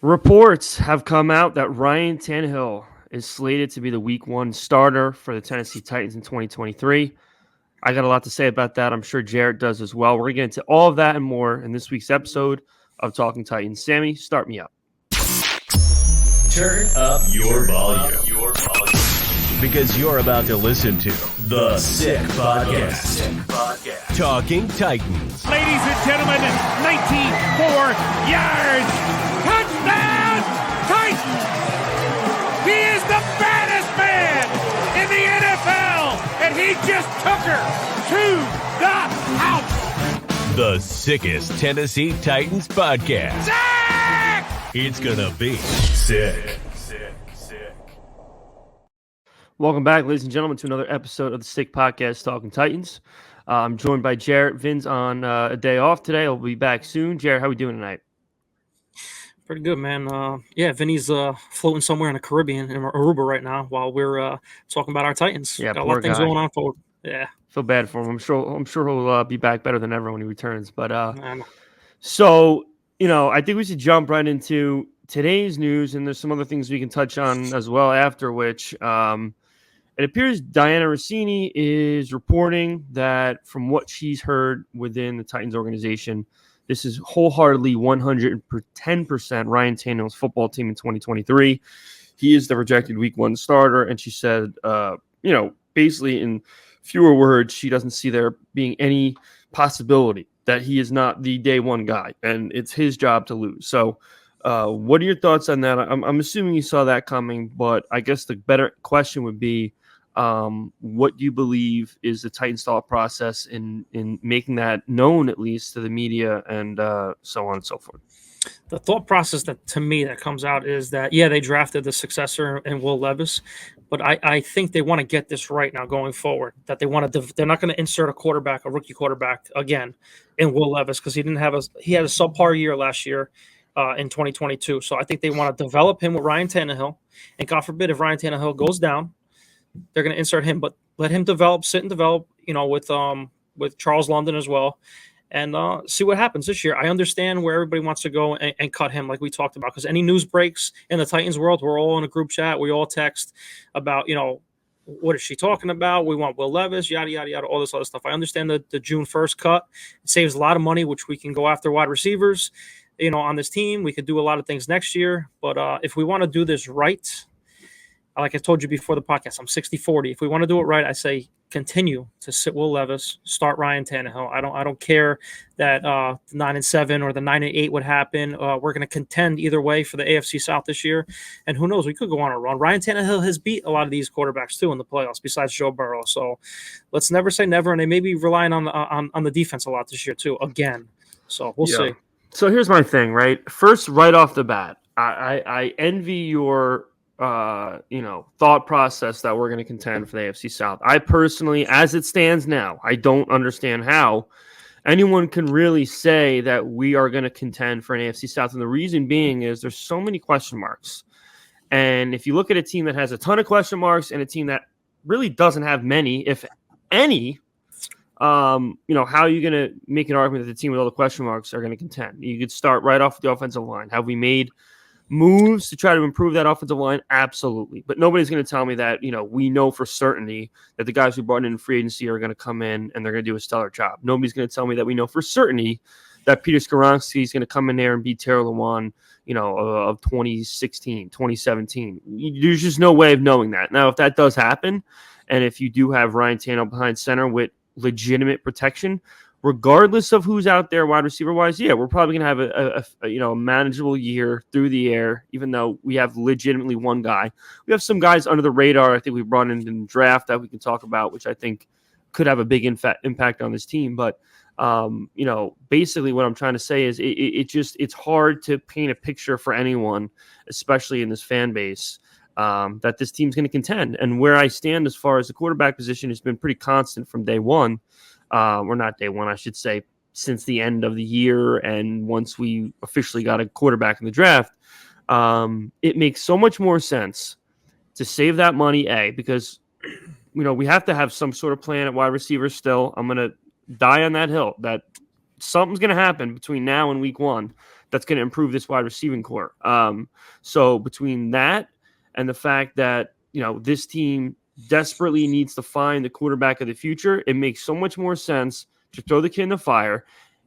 Reports have come out that Ryan Tannehill is slated to be the Week 1 starter for the Tennessee Titans in 2023. I got a lot to say about that. I'm sure Jarrett does as well. We're going to get into all of that and more in this week's episode of Talking Titans. Sammy, start me up. Turn up your volume. Because you're about to listen to The Sick Podcast. Talking Titans. Ladies and gentlemen, 94 yards. Touchdown, Titans. He is the baddest man in the NFL, and he just took her to the house. The sickest Tennessee Titans podcast. Sick! It's gonna be sick. Welcome back, ladies and gentlemen, to another episode of the Sick Podcast Talking Titans. I'm joined by Jarrett. Vin's on a day off today. He'll be back soon. Jarrett, how are we doing tonight? Pretty good, man. Vinny's floating somewhere in the Caribbean, in Aruba right now, while we're talking about our Titans. Yeah, got a lot of things guy. going on for. Yeah, feel bad for him. I'm sure he'll be back better than ever when he returns. But so I think we should jump right into today's news, and there's some other things we can touch on as well. After which, it appears Diana Rossini is reporting that from what she's heard within the Titans organization, this is wholeheartedly 110% Ryan Tannehill's football team in 2023. He is the projected Week 1 starter, and she said, basically in fewer words, she doesn't see there being any possibility that he is not the day one guy, and it's his job to lose. So what are your thoughts on that? I'm assuming you saw that coming, but I guess the better question would be, what do you believe is the Titans thought process in making that known, at least to the media and so on and so forth? The thought process that comes out is that, they drafted the successor in Will Levis, but I think they want to get this right now going forward, that they want to, they're not going to insert a rookie quarterback again in Will Levis, because he had a subpar year last year in 2022. So I think they want to develop him with Ryan Tannehill, and God forbid if Ryan Tannehill goes down, they're going to insert him, but let him sit and develop, with Charles London as well, and see what happens this year. I understand where everybody wants to go and cut him, like we talked about, because any news breaks in the Titans world, we're all in a group chat. We all text about, what is she talking about? We want Will Levis, yada, yada, yada, all this other stuff. I understand the June 1st cut. It saves a lot of money, which we can go after wide receivers, on this team. We could do a lot of things next year, but if we want to do this right, like I told you before the podcast, I'm 60-40. If we want to do it right, I say continue to sit Will Levis, start Ryan Tannehill. I don't care that 9-7 or the 9-8 would happen. We're going to contend either way for the AFC South this year, and who knows, we could go on a run. Ryan Tannehill has beat a lot of these quarterbacks too in the playoffs, besides Joe Burrow. So let's never say never, and they may be relying on the defense a lot this year too. Again, so we'll see. So here's my thing, right? First, right off the bat, I envy your thought process that we're going to contend for the AFC South. I personally, as it stands now, I don't understand how anyone can really say that we are going to contend for an AFC South. And the reason being is there's so many question marks. And if you look at a team that has a ton of question marks and a team that really doesn't have many, if any, how are you going to make an argument that the team with all the question marks are going to contend? You could start right off with the offensive line. Have we made moves to try to improve that offensive line? Absolutely. But nobody's going to tell me that, we know for certainty that the guys we brought in free agency are going to come in and they're going to do a stellar job. Nobody's going to tell me that we know for certainty that Peter Skoronski is going to come in there and be Terry Lewan, of 2016, 2017. There's just no way of knowing that. Now, if that does happen, and if you do have Ryan Tannehill behind center with legitimate protection, regardless of who's out there wide receiver wise, we're probably going to have a manageable year through the air, even though we have legitimately one guy. We have some guys under the radar I think we brought in the draft that we can talk about, which I think could have a big impact on this team. But, basically what I'm trying to say is it's hard to paint a picture for anyone, especially in this fan base, that this team's going to contend. And where I stand as far as the quarterback position has been pretty constant from day one. Or not day one, I should say, since the end of the year. And once we officially got a quarterback in the draft, it makes so much more sense to save that money, because, we have to have some sort of plan at wide receiver still. I'm going to die on that hill that something's going to happen between now and Week 1 that's going to improve this wide receiving core. So between that and the fact that, this team desperately needs to find the quarterback of the future, it makes so much more sense to throw the kid in the fire,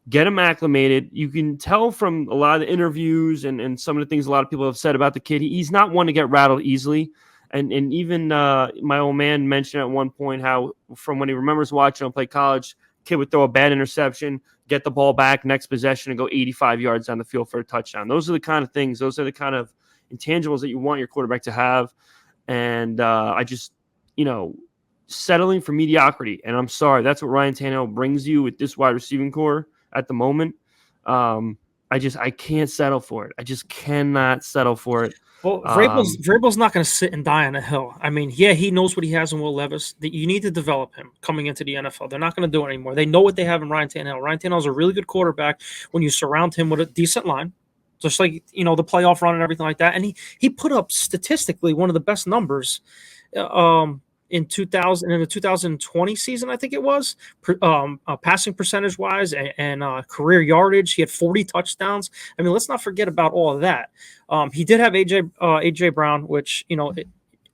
get him acclimated. You can tell from a lot of the interviews and some of the things a lot of people have said about the kid, he's not one to get rattled easily. And even my old man mentioned at one point how from when he remembers watching him play college, kid would throw a bad interception, get the ball back next possession, and go 85 yards down the field for a touchdown. Those are the kind of things, those are the kind of intangibles that you want your quarterback to have. And I just, settling for mediocrity. And I'm sorry, that's what Ryan Tannehill brings you with this wide receiving core at the moment. I can't settle for it. I just cannot settle for it. Well, Vrabel's not going to sit and die on a hill. I mean, yeah, he knows what he has in Will Levis. You need to develop him coming into the NFL. They're not going to do it anymore. They know what they have in Ryan Tannehill. Ryan Tannehill's a really good quarterback when you surround him with a decent line, just like, the playoff run and everything like that. And he put up statistically one of the best numbers in the 2020 season, I think it was, passing percentage wise and career yardage. He had 40 touchdowns. I mean, let's not forget about all of that. He did have AJ Brown, which,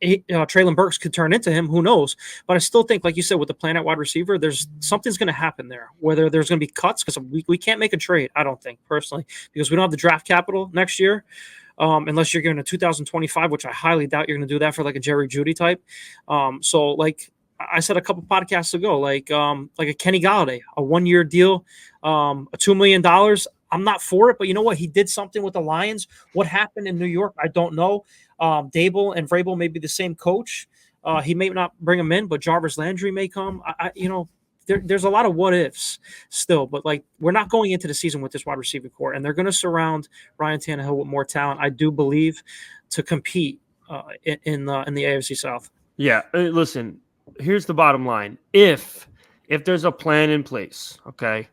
Traylon Burks could turn into him. Who knows? But I still think, like you said, with the plan at wide receiver, something's going to happen there. Whether there's going to be cuts, because we can't make a trade, I don't think, personally, because we don't have the draft capital next year. Unless you're going to 2025, which I highly doubt you're going to do that for like a Jerry Jeudy type. So like I said a couple podcasts ago, like a Kenny Galladay, a 1-year deal, a $2 million. I'm not for it, but you know what? He did something with the Lions. What happened in New York, I don't know. Dable and Vrabel may be the same coach. He may not bring him in, but Jarvis Landry may come. There's a lot of what ifs still, but like we're not going into the season with this wide receiver core, and they're going to surround Ryan Tannehill with more talent, I do believe, to compete in the AFC South. Yeah, listen. Here's the bottom line: if there's a plan in place, okay,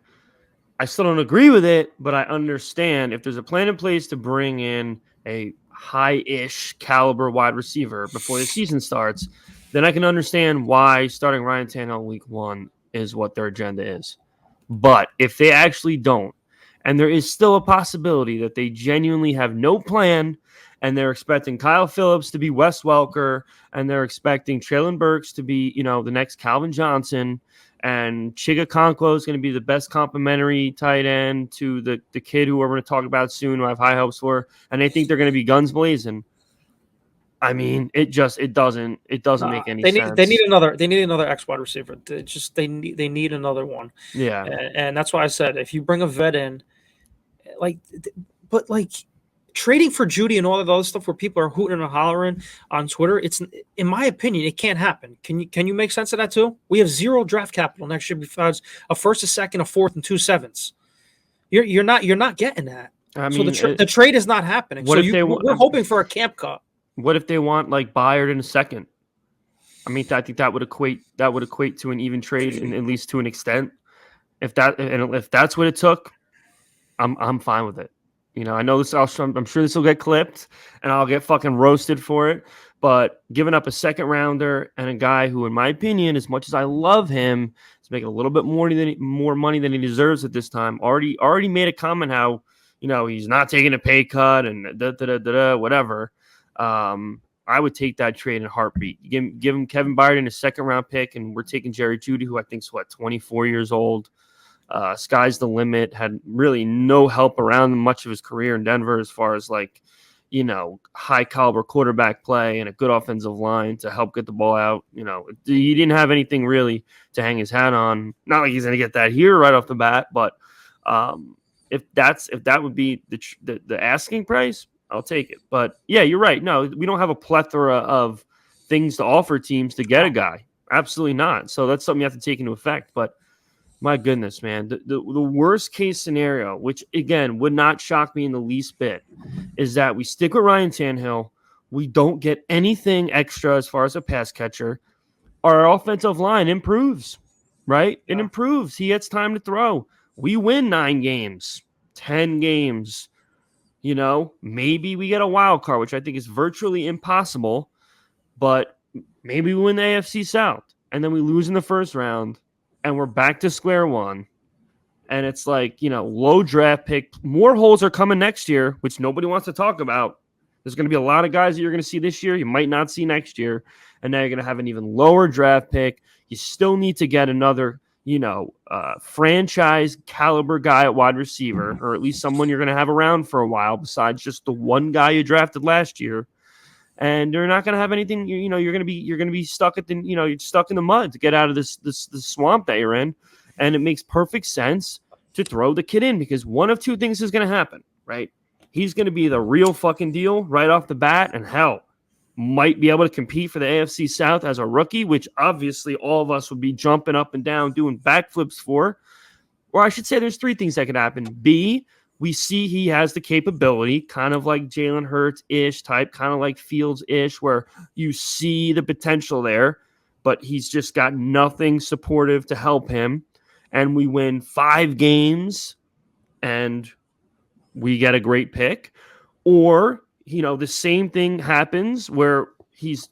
I still don't agree with it, but I understand if there's a plan in place to bring in a high-ish caliber wide receiver before the season starts, then I can understand why starting Ryan Tannehill week 1 is what their agenda is. But if they actually don't, and there is still a possibility that they genuinely have no plan, and they're expecting Kyle Phillips to be Wes Welker, and they're expecting Traylon Burks to be, the next Calvin Johnson, and Chiga Okonkwo is going to be the best complimentary tight end to the kid who we're going to talk about soon, who I have high hopes for, and they think they're going to be guns blazing. I mean, it doesn't make any sense. They need another X wide receiver. They need another one. Yeah, and that's why I said if you bring a vet in, but trading for Jeudy and all of the other stuff where people are hooting and hollering on Twitter, it's, in my opinion, it can't happen. Can you make sense of that too? We have zero draft capital next year besides a first, a second, a fourth, and 2 sevenths. You're not getting that. I mean, so the trade is not happening. So we're hoping for a camp cut. What if they want like Byard in a second? I mean, I think that would equate to an even trade, at least to an extent. If that's what it took, I'm fine with it. I know this. I'm sure this will get clipped, and I'll get fucking roasted for it. But giving up a second rounder and a guy who, in my opinion, as much as I love him, is making a little bit more money than he deserves at this time. Already made a comment how he's not taking a pay cut and whatever. I would take that trade in a heartbeat. Give him Kevin Byard in a second round pick, and we're taking Jerry Jeudy, who I think is 24 years old. Sky's the limit. Had really no help around much of his career in Denver as far as high caliber quarterback play and a good offensive line to help get the ball out. He didn't have anything really to hang his hat on. Not like he's going to get that here right off the bat, but if that would be the asking price, I'll take it. But yeah, you're right. No, we don't have a plethora of things to offer teams to get a guy. Absolutely not. So that's something you have to take into effect. But my goodness, man, the worst case scenario, which again would not shock me in the least bit, is that we stick with Ryan Tannehill. We don't get anything extra as far as a pass catcher. Our offensive line improves, right? Yeah. It improves. He gets time to throw. We win 9 games, 10 games. Maybe we get a wild card, which I think is virtually impossible, but maybe we win the AFC South, and then we lose in the first round, and we're back to square one, And it's like, low draft pick. More holes are coming next year, which nobody wants to talk about. There's going to be a lot of guys that you're going to see this year you might not see next year. And now you're going to have an even lower draft pick. You still need to get another, franchise caliber guy at wide receiver, or at least someone you're going to have around for a while besides just the one guy you drafted last year. And you're not going to have anything. You're going to be stuck at the, you're stuck in the mud to get out of this swamp that you're in. And it makes perfect sense to throw the kid in because one of two things is going to happen, right? He's going to be the real fucking deal right off the bat, and hell, might be able to compete for the AFC South as a rookie, which obviously all of us would be jumping up and down doing backflips for. Or I should say there's three things that could happen. B, we see he has the capability, kind of like Jalen Hurts-ish type, kind of like Fields-ish, where you see the potential there, but he's just got nothing supportive to help him. And we win 5 games and we get a great pick. Or, the same thing happens where he's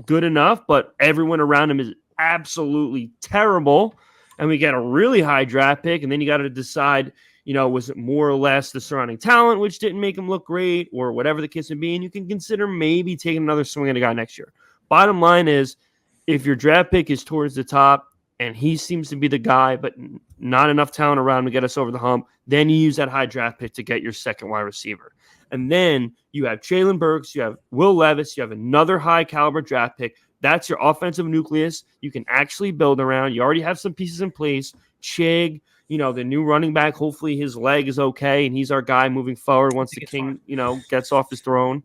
good enough, but everyone around him is absolutely terrible. And we get a really high draft pick. And then you got to decide, was it more or less the surrounding talent, which didn't make him look great, or whatever the case may be. And you can consider maybe taking another swing at a guy next year. Bottom line is, if your draft pick is towards the top, and he seems to be the guy, but not enough talent around to get us over the hump, then you use that high draft pick to get your second wide receiver. And then you have Jalen Burks, you have Will Levis, you have another high caliber draft pick. That's your offensive nucleus. You can actually build around. You already have some pieces in place. Chig, the new running back, hopefully his leg is okay, and he's our guy moving forward once the king, gets off his throne.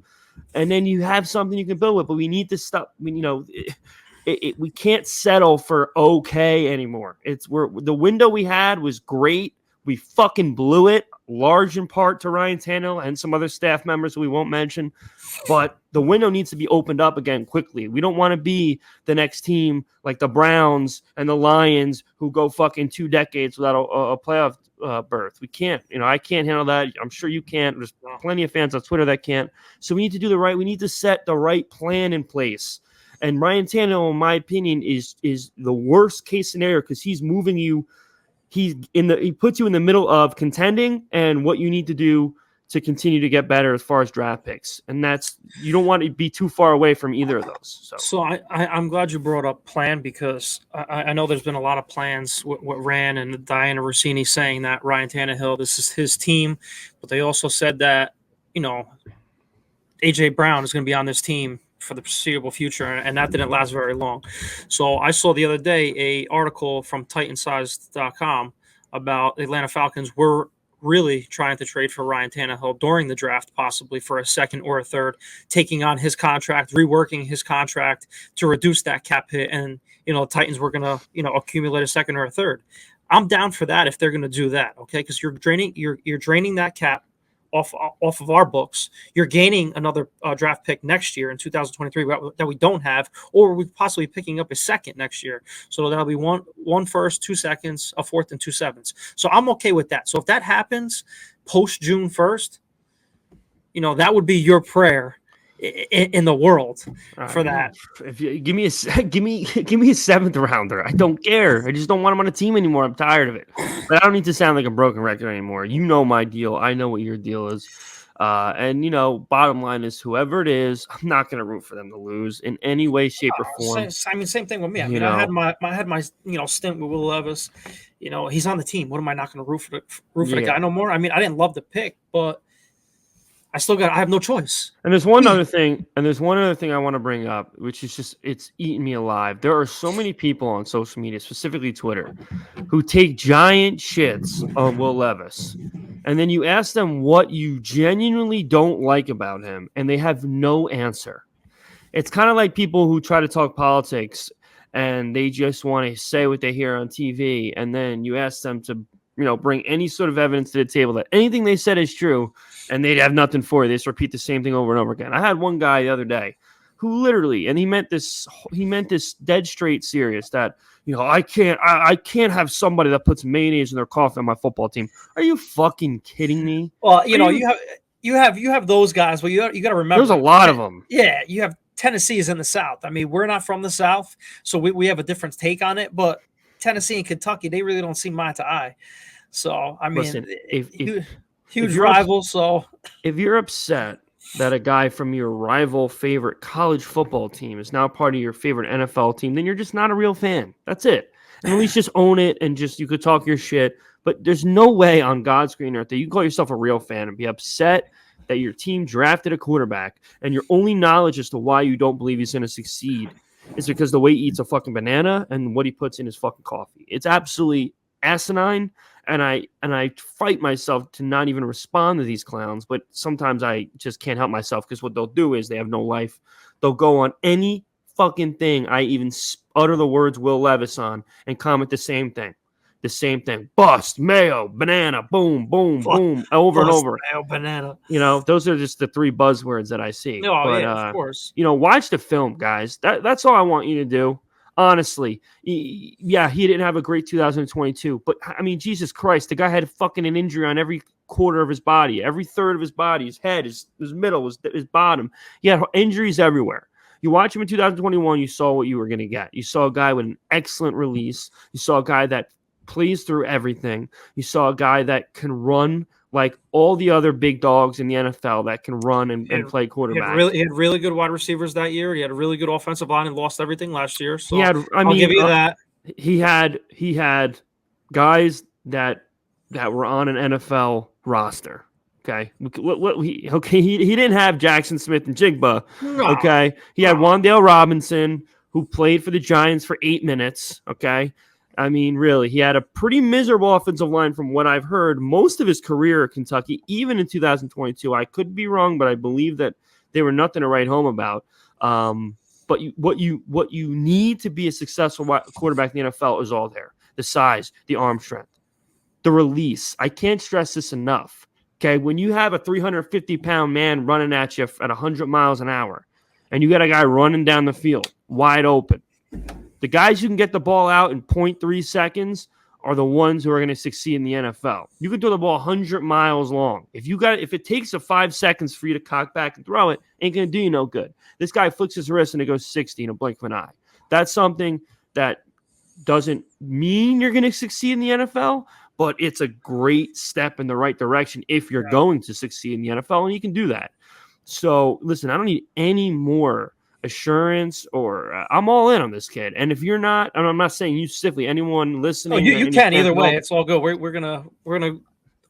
And then you have something you can build with, but we need to stop. We can't settle for okay anymore. The window we had was great. We fucking blew it, large in part to Ryan Tannehill and some other staff members we won't mention. But the window needs to be opened up again quickly. We don't want to be the next team like the Browns and the Lions who go fucking 2 decades without a playoff berth. We can't. I can't handle that. I'm sure you can't. There's plenty of fans on Twitter that can't. So we need to do we need to set the right plan in place. And Ryan Tannehill, in my opinion, is the worst case scenario because he's moving you. He puts you in the middle of contending and what you need to do to continue to get better as far as draft picks. And you don't want to be too far away from either of those. So I'm glad you brought up plan because I know there's been a lot of plans with Rand and Diana Rossini saying that Ryan Tannehill, this is his team, but they also said that AJ Brown is going to be on this team for the foreseeable future, and that didn't last very long. So I saw the other day a article from Titansize.com about the Atlanta Falcons were really trying to trade for Ryan Tannehill during the draft, possibly for a second or a third, taking on his contract, reworking his contract to reduce that cap hit, and the Titans were going to accumulate a second or a third. I'm down for that if they're going to do that, okay? Because you're draining that cap off of our books. You're gaining another draft pick next year in 2023 that we don't have, or we're possibly picking up a second next year. So that'll be one first, 2 seconds, a fourth, and 2 sevenths. So I'm okay with that. So if that happens post June 1st, that would be your prayer in the world for that. If you give me a 7th rounder, I don't care. I just don't want him on a team anymore. I'm tired of it. But I don't need to sound like a broken record anymore. You know my deal. I know what your deal is. And bottom line is, whoever it is, I'm not going to root for them to lose in any way, shape, or form. Same thing with me. I had my stint with Will Levis. He's on the team. What am I not going to root for the guy no more? I mean, I didn't love the pick, but I have no choice. And there's one other thing I want to bring up, which is just, it's eating me alive. There are so many people on social media, specifically Twitter, who take giant shits on Will Levis. And then you ask them what you genuinely don't like about him, and they have no answer. It's kind of like people who try to talk politics and they just want to say what they hear on TV. And then you ask them to, bring any sort of evidence to the table that anything they said is true, and they'd have nothing for you. They just repeat the same thing over and over again. I had one guy the other day who literally, and he meant this dead straight serious, that, I can't have somebody that puts mayonnaise in their coffee on my football team. Are you fucking kidding me? Well, you have those guys, but you got to remember there's a lot of them. Yeah, you have Tennessee is in the South. I mean, we're not from the South, so we have a different take on it, but Tennessee and Kentucky, they really don't see eye to eye. So I mean, Listen, huge rival. So if you're upset that a guy from your rival favorite college football team is now part of your favorite NFL team, then you're just not a real fan. That's it. And at least just own it and just you could talk your shit. But there's no way on God's green earth that you can call yourself a real fan and be upset that your team drafted a quarterback and your only knowledge as to why you don't believe he's going to succeed is because the way he eats a fucking banana and what he puts in his fucking coffee. It's absolutely asinine. And I fight myself to not even respond to these clowns, but sometimes I just can't help myself because what they'll do is they have no life. They'll go on any fucking thing I even utter the words Will Levis on and comment the same thing. The same thing. Bust, mayo, banana, boom, boom, boom, over and over. Mayo, banana. You know, those are just the three buzzwords that I see. Oh, but, yeah, of course. You know, watch the film, guys. That's all I want you to do. Honestly, yeah, he didn't have a great 2022, but I mean, Jesus Christ, the guy had fucking an injury on every quarter of his body, every third of his body, his head, his middle, his bottom. He had injuries everywhere. You watch him in 2021, you saw what you were going to get. You saw a guy with an excellent release. You saw a guy that plays through everything. You saw a guy that can run like all the other big dogs in the NFL that can run and play quarterback. He had really good wide receivers that year. He had a really good offensive line and lost everything last year. So I'll give you that. He had guys that were on an NFL roster. Okay. He didn't have Jackson Smith and Jigba. No. Okay. He had Wan'Dale Robinson, who played for the Giants for 8 minutes. Okay. I mean, really, he had a pretty miserable offensive line from what I've heard most of his career at Kentucky, even in 2022. I could be wrong, but I believe that they were nothing to write home about. But what you need to be a successful quarterback in the NFL is all there. The size, the arm strength, the release. I can't stress this enough. Okay, when you have a 350-pound man running at you at 100 miles an hour, and you got a guy running down the field wide open, the guys who can get the ball out in 0.3 seconds are the ones who are going to succeed in the NFL. You can throw the ball 100 miles long. If it takes 5 seconds for you to cock back and throw it, ain't going to do you no good. This guy flicks his wrist and it goes 60 in a blink of an eye. That's something that doesn't mean you're going to succeed in the NFL, but it's a great step in the right direction if you're going to succeed in the NFL, and you can do that. So, listen, I don't need any more assurance or I'm all in on this kid. And if you're not, and I'm not saying you specifically, anyone listening. Oh, you can either way. It's all good. We're gonna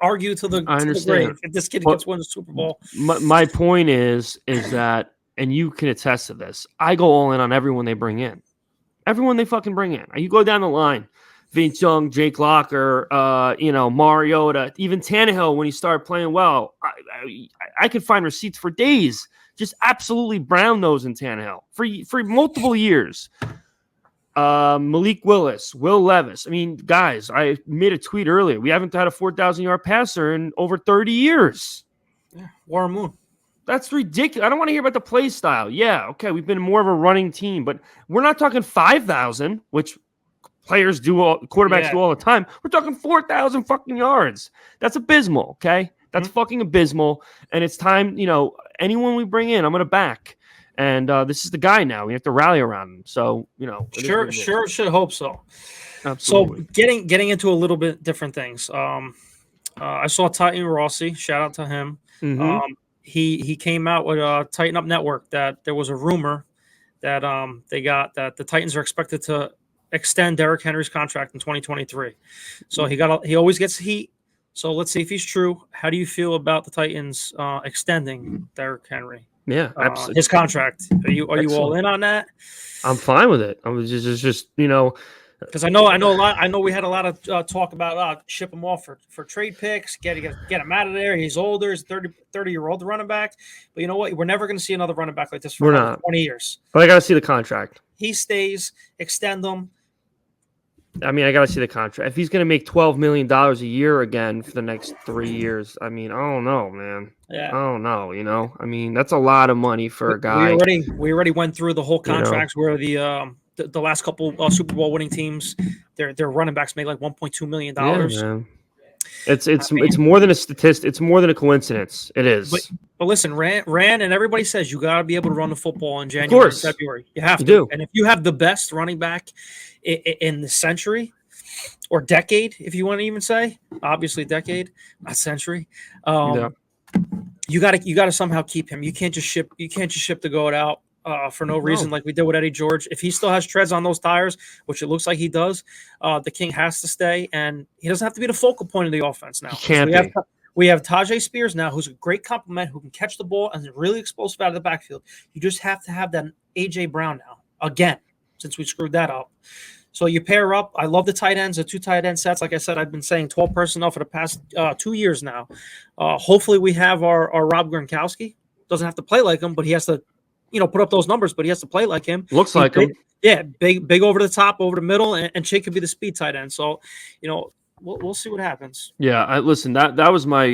argue to the grave if this kid gets win the Super Bowl. My point is that, and you can attest to this, I go all in on everyone they bring in. Everyone they fucking bring in. You go down the line. Vince Young, Jake Locker, Mariota, even Tannehill when he started playing well. I could find receipts for days. Just absolutely brown nose in Tannehill for multiple years. Malik Willis, Will Levis. I mean, guys, I made a tweet earlier. We haven't had a 4,000-yard passer in over 30 years. Yeah, Warren Moon. That's ridiculous. I don't want to hear about the play style. Yeah, okay, we've been more of a running team, but we're not talking 5,000, which players do, quarterbacks do all the time. We're talking 4,000 fucking yards. That's abysmal, okay? That's fucking abysmal, and it's time, anyone we bring in, I'm going to back. And this is the guy now. We have to rally around him. So, Sure should hope so. Absolutely. So getting into a little bit different things. I saw Titan Rossi. Shout out to him. Mm-hmm. He came out with a Tighten Up Network that there was a rumor that that the Titans are expected to extend Derrick Henry's contract in 2023. So he always gets heat. So let's see if he's true. How do you feel about the Titans extending Derrick Henry? Yeah, absolutely. His contract. Are you all in on that? I'm fine with it. I was just because I know a lot. I know we had a lot of talk about ship him off for trade picks, get him out of there. He's older. He's 30-year-old running back. But you know what? We're never going to see another running back like this for 20 years. But I got to see the contract. He stays. Extend him. I mean, I got to see the contract. If he's going to make $12 million a year again for the next 3 years, I mean, I don't know, man. Yeah. I don't know, I mean, that's a lot of money for a guy. We already went through the whole contracts where the last couple Super Bowl winning teams, their running backs made like $1.2 million. Yeah, man. It's more than a statistic. It's more than a coincidence. It is. But listen, Ran and everybody says you got to be able to run the football in January and February. You have to. Do. And if you have the best running back in the century, or decade, if you want to even say. Obviously, decade, not century. Yeah. You gotta somehow keep him. You can't just ship the goat out for no reason No. like we did with Eddie George. If he still has treads on those tires, which it looks like he does, the King has to stay, and he doesn't have to be the focal point of the offense now. He 'Cause can't we have be. we have Tajay Spears now, who's a great compliment, who can catch the ball and is really explosive out of the backfield. You just have to have that AJ Brown now again, since we screwed that up. So you pair up. I love the tight ends, the two tight end sets. Like I said, I've been saying 12 personnel for the past 2 years now. Hopefully we have our Rob Gronkowski. Doesn't have to play like him, but he has to, put up those numbers, but he has to play like him. Looks He's like big, him. yeah, big over the top, over the middle, and Shea could be the speed tight end. So, we'll see what happens. Yeah, I listen. That was my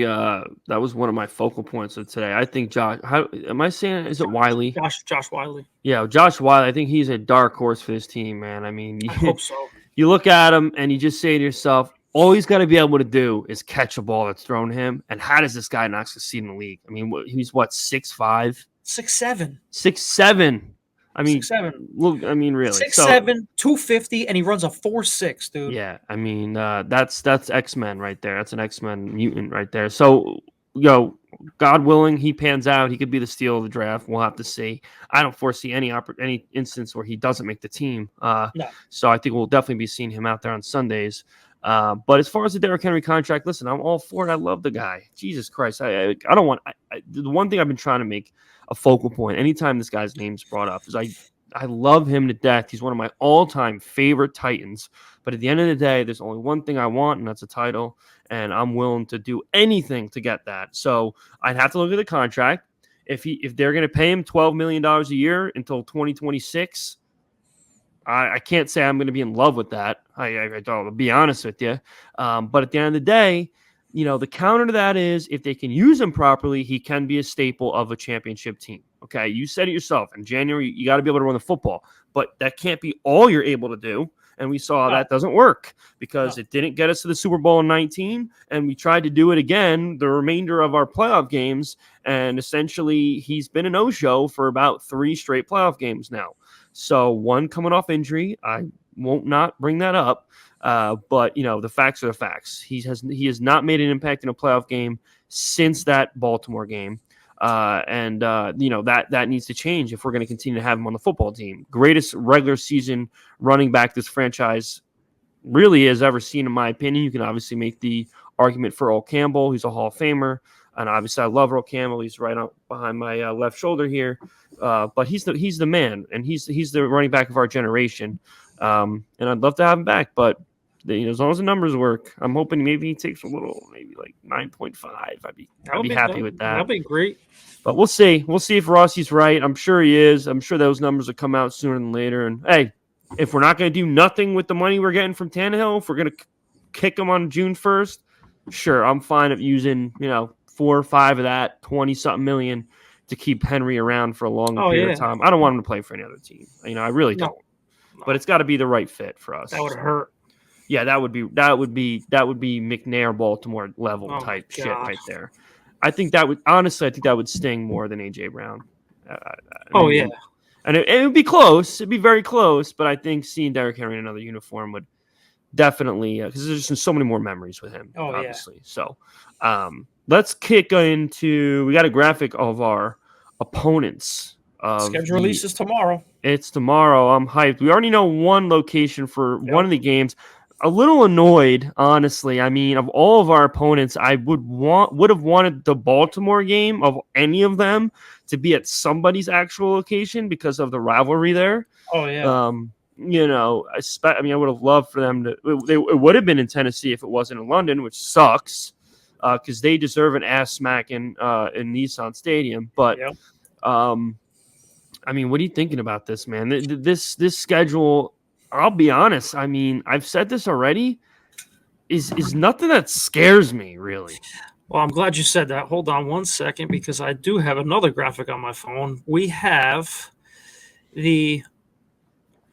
that was one of my focal points of today. I think Josh. How am I saying? Is it Wiley? Josh Wiley. Yeah, Josh Wiley. I think he's a dark horse for this team, man. I mean, I hope so. you look at him and you just say to yourself, all he's got to be able to do is catch a ball that's thrown to him. And how does this guy not succeed in the league? I mean, he's what 6'5", 6'7", 6'7". I mean, 6'7". look. I mean, really, 6'7", 250, and he runs a 4.6, dude. Yeah, I mean, that's X-Men right there. That's an X-Men mutant right there. So, God willing, he pans out. He could be the steal of the draft. We'll have to see. I don't foresee any instance where he doesn't make the team. No. So I think we'll definitely be seeing him out there on Sundays. But as far as the Derrick Henry contract, listen, I'm all for it. I love the guy. Jesus Christ, I don't want. The one thing I've been trying to make a focal point anytime this guy's name's brought up is I love him to death. He's one of my all-time favorite Titans. But at the end of the day, there's only one thing I want, and that's a title. And I'm willing to do anything to get that. So I'd have to look at the contract. If they're going to pay him $12 million a year until 2026, I can't say I'm going to be in love with that. I'll be honest with you. But at the end of the day, the counter to that is if they can use him properly, he can be a staple of a championship team. Okay, you said it yourself. In January, you got to be able to run the football, but that can't be all you're able to do. And we saw that doesn't work because it didn't get us to the Super Bowl in 19, and we tried to do it again the remainder of our playoff games, and essentially he's been a no-show for about 3 straight playoff games now. So one coming off injury, I won't not bring that up. But the facts are the facts. He has not made an impact in a playoff game since that Baltimore game. That needs to change if we're going to continue to have him on the football team. Greatest regular season running back this franchise really has ever seen, in my opinion. You can obviously make the argument for Earl Campbell, who's a Hall of Famer. And obviously I love Earl Campbell. He's right up behind my left shoulder here. But he's the man, and he's the running back of our generation. And I'd love to have him back, but as long as the numbers work, I'm hoping maybe he takes a little, maybe like 9.5. I'd be happy with that. That'd be great. But we'll see. We'll see if Rossi's right. I'm sure he is. I'm sure those numbers will come out sooner than later. And hey, if we're not going to do nothing with the money we're getting from Tannehill, if we're going to kick him on June 1st, sure, I'm fine of using 4 or 5 of that 20-something million to keep Henry around for a long period of time. I don't want him to play for any other team. I really don't. No. But it's got to be the right fit for us. That would hurt. Yeah, that would be McNair Baltimore level type shit right there. I think that would sting more than AJ Brown. And it would be close. It'd be very close. But I think seeing Derrick Henry in another uniform would definitely, because there's just so many more memories with him. Obviously. Yeah. So let's kick into. We got a graphic of our opponents. Schedule releases tomorrow. It's tomorrow. I'm hyped. We already know one location for one of the games. A little annoyed, honestly. I mean, of all of our opponents, I would have wanted the Baltimore game of any of them to be at somebody's actual location because of the rivalry there. Oh yeah. I would have loved for them to. It would have been in Tennessee if it wasn't in London, which sucks because they deserve an ass smack in Nissan Stadium. But I mean, what are you thinking about this, man? This schedule. I'll be honest. I mean, I've said this already. Is nothing that scares me, really. Well, I'm glad you said that. Hold on one second, because I do have another graphic on my phone. We have the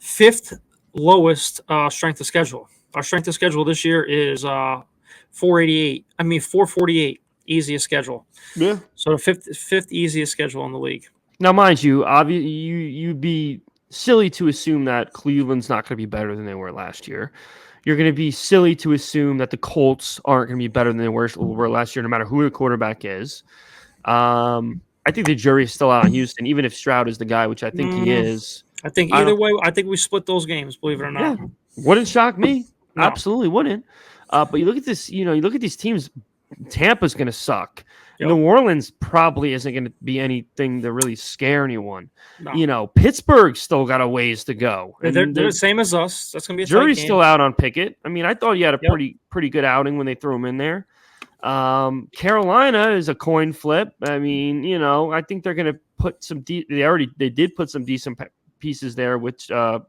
5th lowest strength of schedule. Our strength of schedule this year is 448. Easiest schedule. Yeah. So the fifth easiest schedule in the league. Now, mind you, obviously, you'd be silly to assume that Cleveland's not going to be better than they were last year. you're going to be silly to assume that the Colts aren't going to be better than they were last year, no matter who the quarterback is. I think the jury is still out on Houston, even if Stroud is the guy, which I think he is. I think I either don't. way, I think we split those games. Believe it or Yeah, not. wouldn't shock me. No. Absolutely wouldn't. But you look at this. You look at these teams. Tampa's going to suck. Yep. New Orleans probably isn't going to be anything to really scare anyone. No. Pittsburgh's still got a ways to go. They're the same as us. That's going to be a jury's tight game. still out on Pickett. I mean, I thought he had a pretty good outing when they threw him in there. Carolina is a coin flip. I mean, I think they're going to put some. They did put some decent pieces there with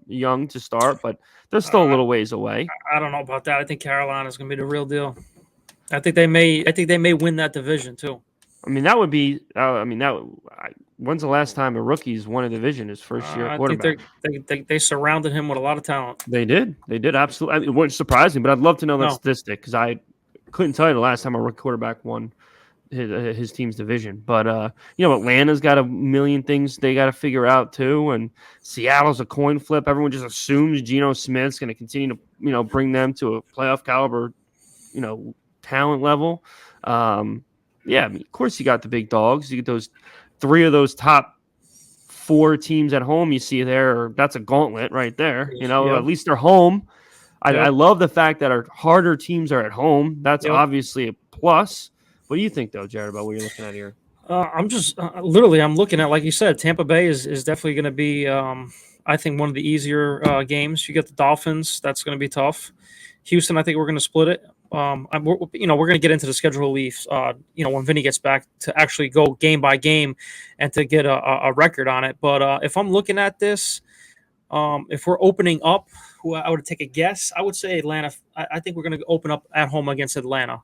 Young to start, but they're still a little ways away. I don't know about that. I think Carolina's going to be the real deal. I think they may win that division too. I mean, that would be. When's the last time a rookie's won a division? His first year quarterback. I think they surrounded him with a lot of talent. They did absolutely. I mean, it wouldn't surprise me, but I'd love to know that statistic because I couldn't tell you the last time a rookie quarterback won his team's division. But Atlanta's got a million things they got to figure out too, and Seattle's a coin flip. Everyone just assumes Geno Smith's going to continue to bring them to a playoff caliber talent level. I mean, of course you got the big dogs. You get those 3 of those top 4 teams at home you see there. That's a gauntlet right there. At least they're home. I love the fact that our harder teams are at home. That's obviously a plus. What do you think, though, Jared, about what you're looking at here? I'm just literally I'm looking at, like you said, Tampa Bay is definitely going to be, I think, one of the easier games. You get the Dolphins. That's going to be tough. Houston, I think we're going to split it. We're going to get into the schedule relief, when Vinny gets back to actually go game by game and to get a record on it. But if I'm looking at this, if we're opening up, who I would take a guess, I would say Atlanta. I think we're going to open up at home against Atlanta.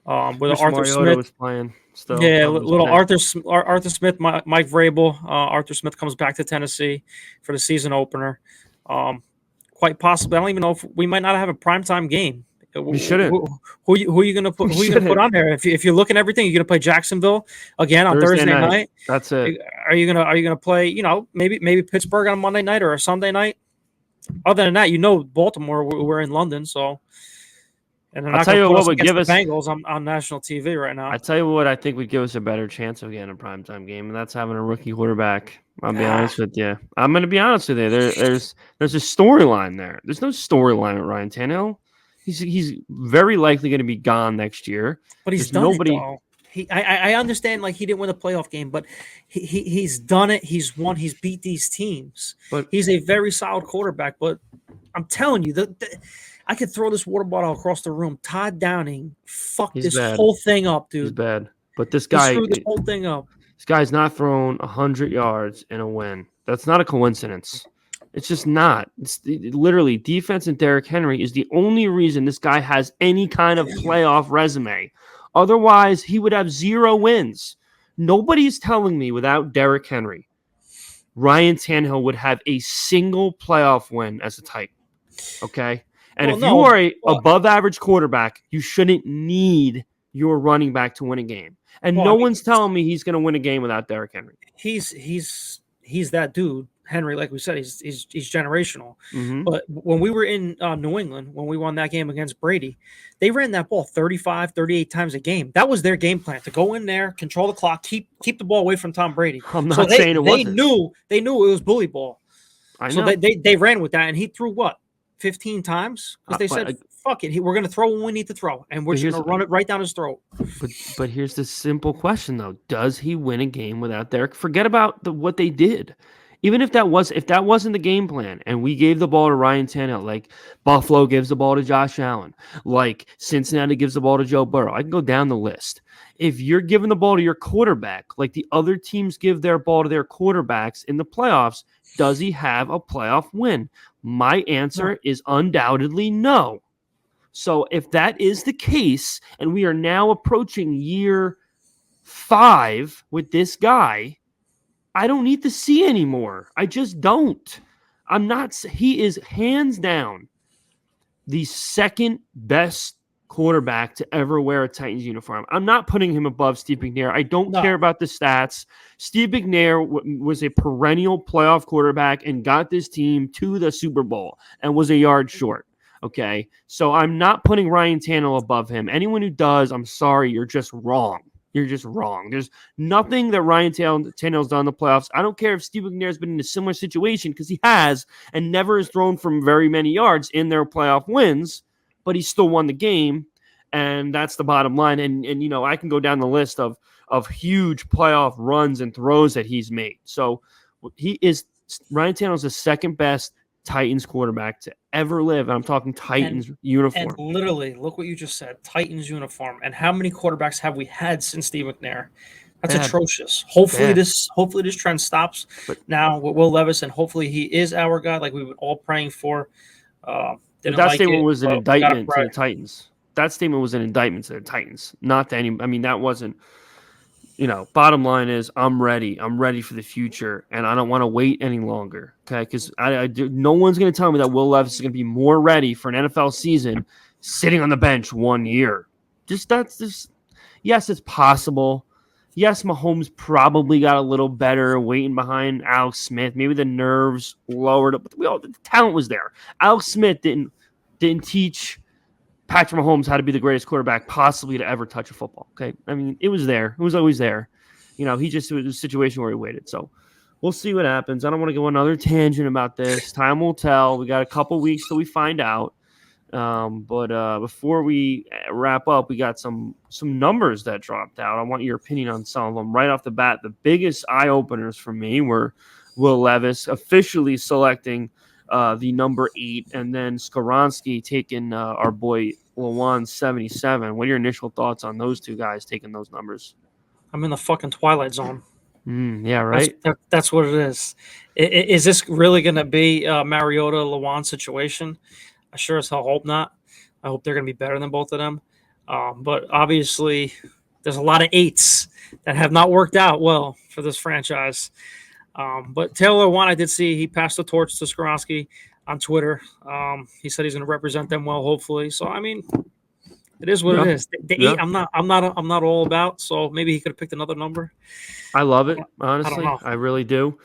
With Arthur Smith was playing still. Yeah, little Arthur Smith, Mike Vrabel. Arthur Smith comes back to Tennessee for the season opener. Quite possibly, I don't even know if we might not have a primetime game. We shouldn't. Who are you going to put? Who are you going to put on there? If you're looking at everything, you're going to play Jacksonville again on Thursday night. That's it. Are you gonna play? Maybe Pittsburgh on a Monday night or a Sunday night. Other than that, Baltimore. We're in London, so. And I'll tell you what would give us Bengals on national TV right now. I tell you what I think would give us a better chance of getting a primetime game, and that's having a rookie quarterback. I'll be honest with you. I'm going to be honest with you. There's a storyline there. There's no storyline with Ryan Tannehill. He's very likely going to be gone next year. But he's done it, though. I understand, like, he didn't win a playoff game, but he's done it. He's won. He's beat these teams. But he's a very solid quarterback. But I'm telling you, I could throw this water bottle across the room. Todd Downing fucked this whole thing up, dude. He's bad. But this guy screwed this whole thing up. This guy's not thrown 100 yards in a win. That's not a coincidence. It's just not. It's literally defense and Derrick Henry is the only reason this guy has any kind of playoff resume. Otherwise, he would have 0 wins. Nobody's telling me without Derrick Henry, Ryan Tannehill would have a single playoff win as a Titan. Okay? And if you are a above average quarterback, you shouldn't need your running back to win a game. And no one's telling me he's going to win a game without Derrick Henry. He's that dude, Henry. Like we said, he's generational. Mm-hmm. But when we were in New England, when we won that game against Brady, they ran that ball 35, 38 times a game. That was their game plan, to go in there, control the clock, keep the ball away from Tom Brady. I'm not saying it wasn't. They knew it was bully ball. I know. So they ran with that, and he threw what? 15 times, because they said, fuck it, we're going to throw when we need to throw, and we're just going to run it right down his throat. But here's the simple question, though. Does he win a game without Derrick? Forget about what they did. Even if that wasn't the game plan, and we gave the ball to Ryan Tannehill, like Buffalo gives the ball to Josh Allen, like Cincinnati gives the ball to Joe Burrow. I can go down the list. If you're giving the ball to your quarterback, like the other teams give their ball to their quarterbacks in the playoffs, does he have a playoff win? My answer is undoubtedly no. So if that is the case, and we are now approaching year 5 with this guy, I don't need to see anymore. I just don't. He is hands down the second best quarterback to ever wear a Titans uniform. I'm not putting him above Steve McNair. I don't care about the stats. Steve McNair was a perennial playoff quarterback and got this team to the Super Bowl and was a yard short. Okay, so I'm not putting Ryan Tannehill above him. Anyone who does, I'm sorry, you're just wrong. You're just wrong. There's nothing that Ryan Tannehill's done in the playoffs. I don't care if Steve McNair's been in a similar situation, because he has, and never has thrown from very many yards in their playoff wins, but he still won the game, and that's the bottom line. And you know, I can go down the list of huge playoff runs and throws that he's made. So Ryan Tannehill's the second best Titans quarterback to ever live. And I'm talking Titans uniform. And literally, look what you just said, Titans uniform. And how many quarterbacks have we had since Steve McNair? That's atrocious. Hopefully this trend stops now with Will Levis, and hopefully he is our guy, like we were all praying for. That statement was an indictment to the Titans. That statement was an indictment to the Titans, not to any. I mean, that wasn't. You know, bottom line is I'm ready. I'm ready for the future, and I don't want to wait any longer. Okay, because no one's going to tell me that Will Levis is going to be more ready for an NFL season sitting on the bench 1 year. Yes, it's possible. Yes, Mahomes probably got a little better waiting behind Alex Smith. Maybe the nerves lowered up, but the talent was there. Alex Smith didn't teach Patrick Mahomes had to be the greatest quarterback possibly to ever touch a football. Okay. I mean, it was there. It was always there. You know, it was a situation where he waited. So we'll see what happens. I don't want to go another tangent about this. Time will tell. We got a couple weeks till we find out. But before we wrap up, we got some numbers that dropped out. I want your opinion on some of them. Right off the bat, the biggest eye-openers for me were Will Levis officially selecting the number 8, and then Skoronski taking our boy Lawan 77. What are your initial thoughts on those two guys taking those numbers? I'm in the fucking Twilight Zone. Yeah, right. That's what it is. Is this really going to be a Mariota Lawan situation? I sure as hell hope not. I hope they're going to be better than both of them. But obviously, there's a lot of 8s that have not worked out well for this franchise. But Taylor Lewan, I did see he passed the torch to Skoronski on Twitter. He said he's going to represent them well, hopefully. So I mean, it is what it is. The 8, I'm not all about. So maybe he could have picked another number. I love it, honestly. I don't know. I really do.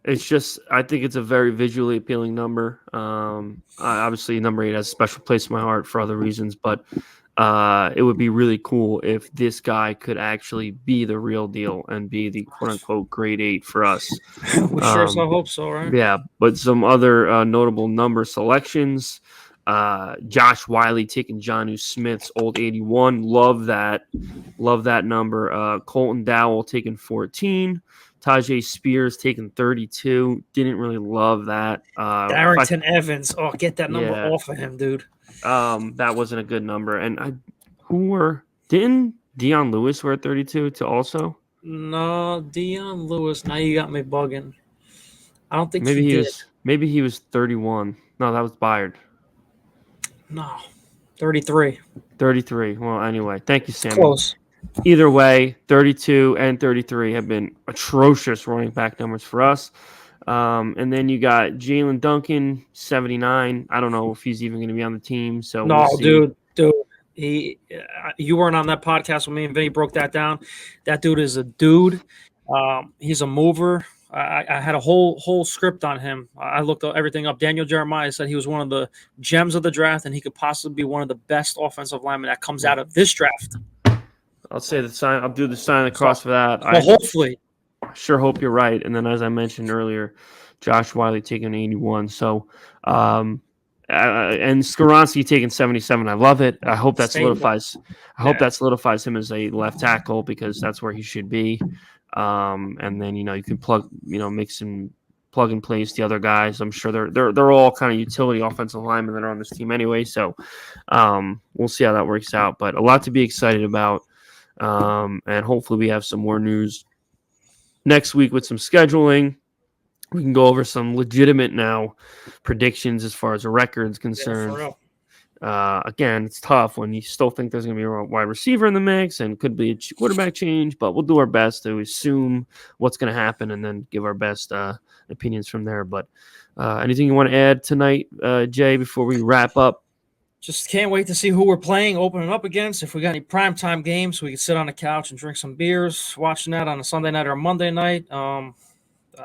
It's just, I think it's a very visually appealing number. Obviously, number 8 has a special place in my heart for other reasons, but it would be really cool if this guy could actually be the real deal and be the quote-unquote grade 8 for us. We sure as hell hope so, right? Yeah, but some other notable number selections. Josh Wiley taking Jonnu Smith's old 81. Love that number. Colton Dowell taking 14. Tajay Spears taking 32. Didn't really love that. Darrington Evans. Oh, get that number off of him, dude. That wasn't a good number. And didn't Deion Lewis wear 32 to also? No, Deion Lewis. Now you got me bugging. I don't think maybe he did. Maybe he was 31. No, that was Byard. No, 33. 33. Well, anyway, thank you, Sam. Close. Either way, 32 and 33 have been atrocious running back numbers for us. And then you got Jalen Duncan, 79. I don't know if he's even going to be on the team. So no, dude. You weren't on that podcast with me and Vinny broke that down. That dude is a dude. He's a mover. I had a whole script on him. I looked everything up. Daniel Jeremiah said he was one of the gems of the draft, and he could possibly be one of the best offensive linemen that comes out of this draft. I'll say the sign. I'll do the sign of the cross for that. Well, hopefully. I sure hope you're right. And then, as I mentioned earlier, Josh Wiley taking 81. So, and Skoronski taking 77. I love it. I hope that solidifies. I hope that solidifies him as a left tackle, because that's where he should be. And then you can mix and plug and place the other guys. I'm sure they're all kind of utility offensive linemen that are on this team anyway. So, we'll see how that works out. But a lot to be excited about. And hopefully we have some more news next week with some scheduling. We can go over some legitimate now predictions as far as the record is concerned. Yeah, for real. Again, it's tough when you still think there's going to be a wide receiver in the mix and could be a quarterback change, but we'll do our best to assume what's going to happen and then give our best opinions from there. But anything you want to add tonight, Jay, before we wrap up? Just can't wait to see who we're playing, opening up against. If we got any primetime games, we can sit on the couch and drink some beers, watching that on a Sunday night or a Monday night.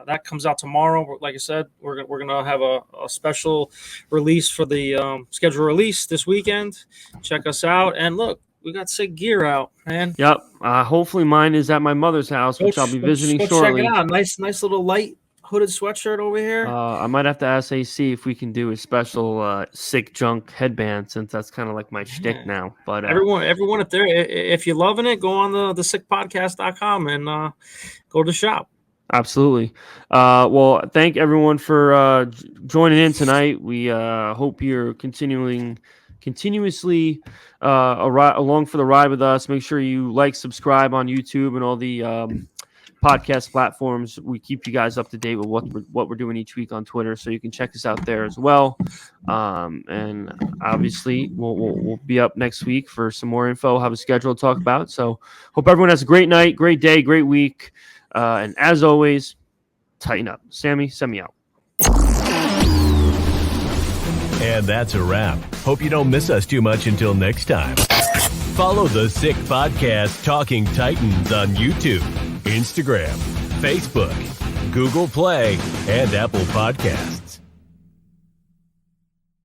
that comes out tomorrow. Like I said, we're gonna have a special release for the schedule release this weekend. Check us out, and look, we got sick gear out, man. Yep. Hopefully mine is at my mother's house, which I'll be visiting shortly. Check it out. Nice little light hooded sweatshirt over here. I might have to ask AC if we can do a special sick junk headband, since that's kind of like my shtick now. But everyone up there, if you're loving it, go on the sickpodcast.com and go to the shop. Absolutely. Well, thank everyone for joining in tonight. We hope you're continuously along for the ride with us. Make sure you like, subscribe on YouTube and all the podcast platforms. We keep you guys up to date with what we're doing each week on Twitter, so you can check us out there as well. And obviously, we'll be up next week for some more info. Have a schedule to talk about. So, hope everyone has a great night, great day, great week. And as always, tighten up. Sammy, send me out. And that's a wrap. Hope you don't miss us too much until next time. Follow the Sick Podcast Talking Titans on YouTube, Instagram, Facebook, Google Play, and Apple Podcasts.